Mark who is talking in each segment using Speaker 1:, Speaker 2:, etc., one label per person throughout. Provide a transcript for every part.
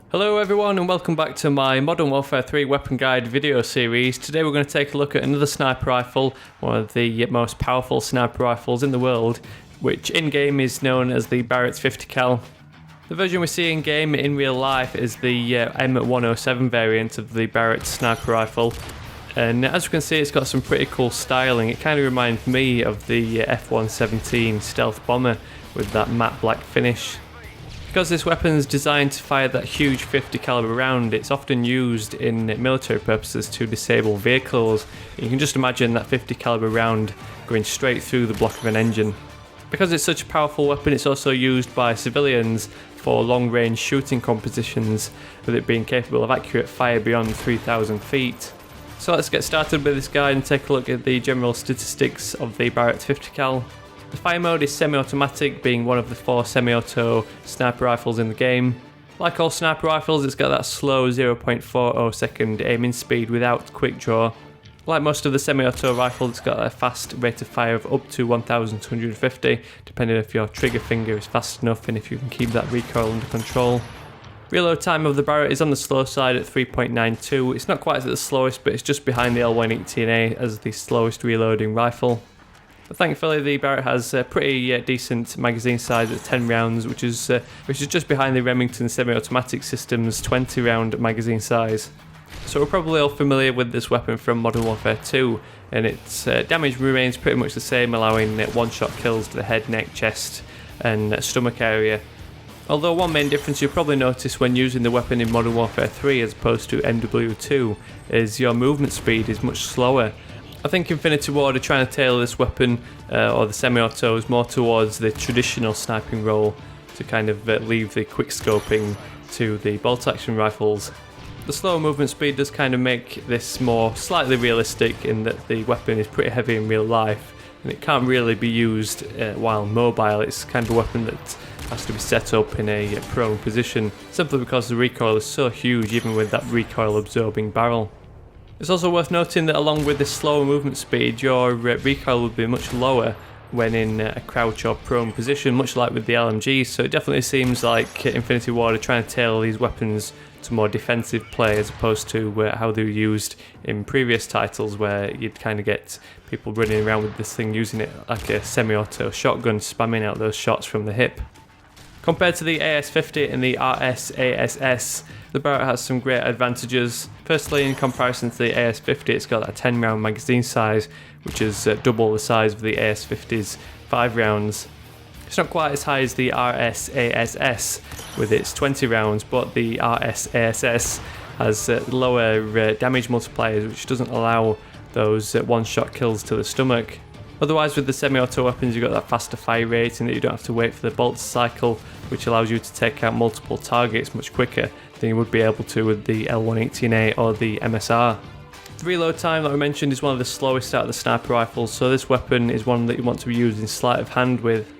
Speaker 1: Hello everyone and welcome back to my Modern Warfare 3 Weapon Guide video series. Today we're going to take a look at another sniper rifle, one of the most powerful sniper rifles in the world, which in-game is known as the Barrett 50cal. The version we see in-game in real life is the M107 variant of the Barrett sniper rifle. And as you can see, it's got some pretty cool styling. It kind of reminds me of the F-117 stealth bomber with that matte black finish. Because this weapon is designed to fire that huge 50 caliber round, it's often used in military purposes to disable vehicles. You can just imagine that 50 caliber round going straight through the block of an engine. Because it's such a powerful weapon, it's also used by civilians for long range shooting competitions, with it being capable of accurate fire beyond 3,000 feet. So let's get started with this guide and take a look at the general statistics of the Barrett 50cal. The fire mode is semi-automatic, being one of the 4 semi-auto sniper rifles in the game. Like all sniper rifles, it's got that slow 0.40 second aiming speed without quick draw. Like most of the semi-auto rifles, it's got a fast rate of fire of up to 1250, depending if your trigger finger is fast enough and if you can keep that recoil under control. Reload time of the Barrett is on the slow side at 3.92. It's not quite at the slowest, but it's just behind the L118A as the slowest reloading rifle. But thankfully the Barrett has a pretty decent magazine size at 10 rounds, which is just behind the Remington semi-automatic system's 20 round magazine size. So we're probably all familiar with this weapon from Modern Warfare 2, and its damage remains pretty much the same, allowing one-shot kills to the head, neck, chest and stomach area. Although one main difference you'll probably notice when using the weapon in Modern Warfare 3 as opposed to MW2 is your movement speed is much slower. I think Infinity Ward are trying to tailor this weapon, or the semi-autos, more towards the traditional sniping role to kind of leave the quick scoping to the bolt action rifles. The slower movement speed does kind of make this more slightly realistic in that the weapon is pretty heavy in real life and it can't really be used while mobile. It's kind of a weapon that has to be set up in a prone position, simply because the recoil is so huge even with that recoil absorbing barrel. It's also worth noting that along with this slower movement speed, your recoil would be much lower when in a crouch or prone position, much like with the LMGs, so it definitely seems like Infinity Ward are trying to tailor these weapons to more defensive play as opposed to how they were used in previous titles, where you'd kind of get people running around with this thing using it like a semi-auto shotgun, spamming out those shots from the hip. Compared to the AS50 and the RS-ASS, the Barrett has some great advantages. Firstly, in comparison to the AS50, it's got a 10 round magazine size, which is double the size of the AS50's 5 rounds. It's not quite as high as the RS-ASS with its 20 rounds, but the RS-ASS has lower damage multipliers, which doesn't allow those one-shot kills to the stomach. Otherwise, with the semi-auto weapons, you've got that faster fire rate and that you don't have to wait for the bolt to cycle, which allows you to take out multiple targets much quicker than you would be able to with the L118A or the MSR. The reload time that we mentioned is one of the slowest out of the sniper rifles, so this weapon is one that you want to be using sleight of hand with.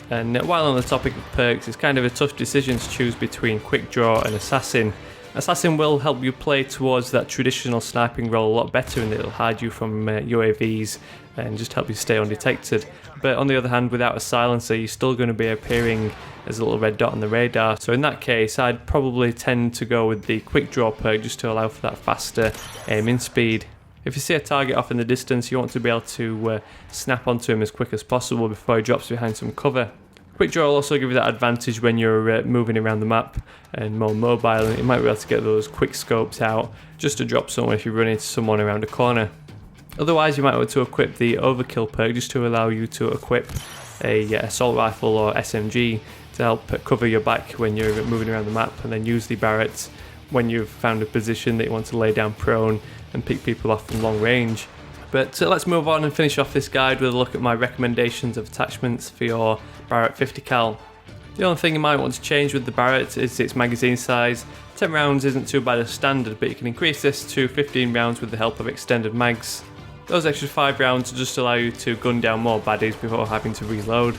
Speaker 1: And while on the topic of perks, it's kind of a tough decision to choose between quick draw and assassin. Assassin will help you play towards that traditional sniping role a lot better, and it'll hide you from UAVs and just help you stay undetected. But on the other hand, without a silencer, you're still going to be appearing as a little red dot on the radar. So in that case, I'd probably tend to go with the quick draw perk just to allow for that faster aiming speed. If you see a target off in the distance, you want to be able to snap onto him as quick as possible before he drops behind some cover. Quick draw will also give you that advantage when you're moving around the map and more mobile, and you might be able to get those quick scopes out just to drop someone if you run into someone around a corner. Otherwise, you might want to equip the overkill perk just to allow you to equip a assault rifle or SMG to help cover your back when you're moving around the map, and then use the Barrett when you've found a position that you want to lay down prone and pick people off from long range. But let's move on and finish off this guide with a look at my recommendations of attachments for your Barrett 50cal. The only thing you might want to change with the Barrett is its magazine size. 10 rounds isn't too bad as standard, but you can increase this to 15 rounds with the help of extended mags. Those extra 5 rounds will just allow you to gun down more baddies before having to reload.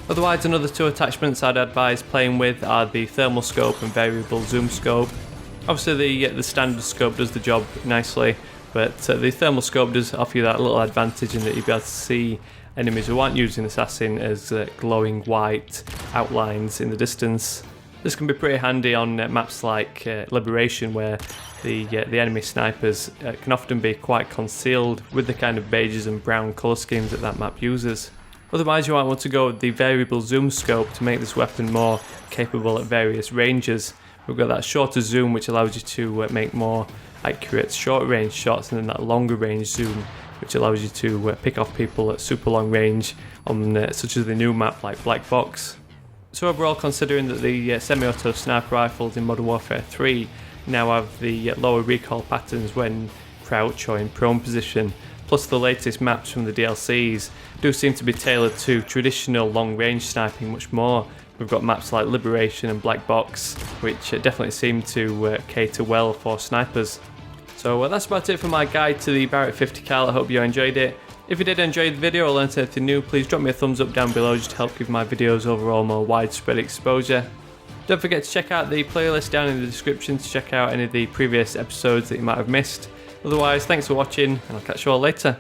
Speaker 1: Otherwise, another 2 attachments I'd advise playing with are the thermal scope and variable zoom scope. Obviously the standard scope does the job nicely, but the thermal scope does offer you that little advantage in that you'll be able to see enemies who aren't using assassin as glowing white outlines in the distance. This can be pretty handy on maps like Liberation, where the enemy snipers can often be quite concealed with the kind of beiges and brown colour schemes that map uses. Otherwise, you might want to go with the variable zoom scope to make this weapon more capable at various ranges. We've got that shorter zoom, which allows you to make more accurate short range shots, and then that longer range zoom, which allows you to pick off people at super long range on such as the new map like Black Box. So overall, considering that the semi-auto sniper rifles in Modern Warfare 3 now have the lower recoil patterns when crouch or in prone position, plus the latest maps from the DLCs do seem to be tailored to traditional long-range sniping much more. We've got maps like Liberation and Black Box, which definitely seem to cater well for snipers. So that's about it for my guide to the Barrett 50cal. I hope you enjoyed it. If you did enjoy the video or learned anything new, please drop me a thumbs up down below just to help give my videos overall more widespread exposure. Don't forget to check out the playlist down in the description to check out any of the previous episodes that you might have missed. Otherwise, thanks for watching, and I'll catch you all later.